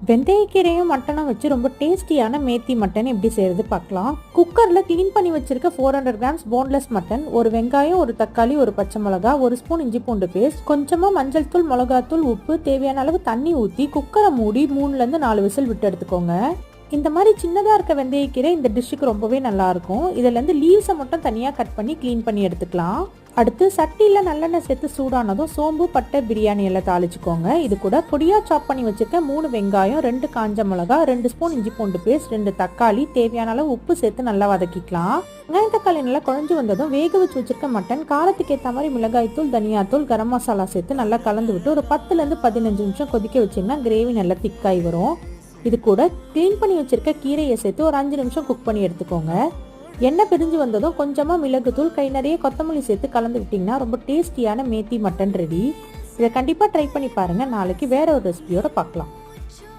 வெந்தயக்கீரையும் மட்டனும் வச்சு ரொம்ப டேஸ்டியான மேத்தி மட்டன் எப்படி செய்யறது பார்க்கலாம். குக்கர்ல கிளீன் பண்ணி வச்சிருக்க 400 கிராம்ஸ் போன்லெஸ் மட்டன், ஒரு வெங்காயம், ஒரு தக்காளி, ஒரு பச்சை மிளகா, ஒரு ஸ்பூன் இஞ்சி பூண்டு பேஸ்ட், கொஞ்சமா மஞ்சள் தூள், மிளகாத்தூள், உப்பு, தேவையான அளவு தண்ணி ஊற்றி குக்கரை மூடி 3ல இருந்து 4 விசில் விட்டு எடுத்துக்கோங்க. இந்த மாதிரி சின்னதாக இருக்க வெந்தயக்கீரை இந்த டிஷ்ஷுக்கு ரொம்பவே நல்லா இருக்கும். இதுல இருந்து லீவ்ஸை மட்டும் தனியாக கட் பண்ணி க்ளீன் பண்ணி எடுத்துக்கலாம். அடுத்து சட்டியில் நல்லெண்ணெய் சேர்த்து சூடானதும் சோம்பு, பட்டை, பிரியாணி எல்லாம் தாளிச்சுக்கோங்க. இது கூட பொடியா சாப் பண்ணி வச்சிருக்க 3 வெங்காயம், 2 காஞ்ச மிளகா, 2 ஸ்பூன் இஞ்சி பூண்டு பேஸ்ட், 2 தக்காளி, தேவையான அளவு உப்பு சேர்த்து நல்லா வதக்கிக்கலாம். வெங்காயம் தக்காளி நல்லா குழஞ்சு வந்ததும் வேக வச்சு வச்சிருக்க மட்டன், காரத்துக்கு ஏற்ற மாதிரி மிளகாய்த்தூள், தனியாத்தூள், கரம் மசாலா சேர்த்து நல்லா கலந்து விட்டு ஒரு 10ல இருந்து 15 நிமிஷம் கொதிக்க வச்சிங்கன்னா கிரேவி நல்லா திக்காய் வரும். இது கூட க்ளீன் பண்ணி வச்சிருக்க கீரையை சேர்த்து ஒரு 5 நிமிஷம் குக் பண்ணி எடுத்துக்கோங்க. எண்ணெய் பிரிஞ்சு வந்ததும் கொஞ்சமாக மிளகுத்தூள், கை நிறைய கொத்தமல்லி சேர்த்து கலந்து விட்டிங்கன்னா ரொம்ப டேஸ்டியான மேத்தி மட்டன் ரெடி. இதை கண்டிப்பாக ட்ரை பண்ணி பாருங்கள். நாளைக்கு வேற ஒரு ரெசிபியோட பார்க்கலாம்.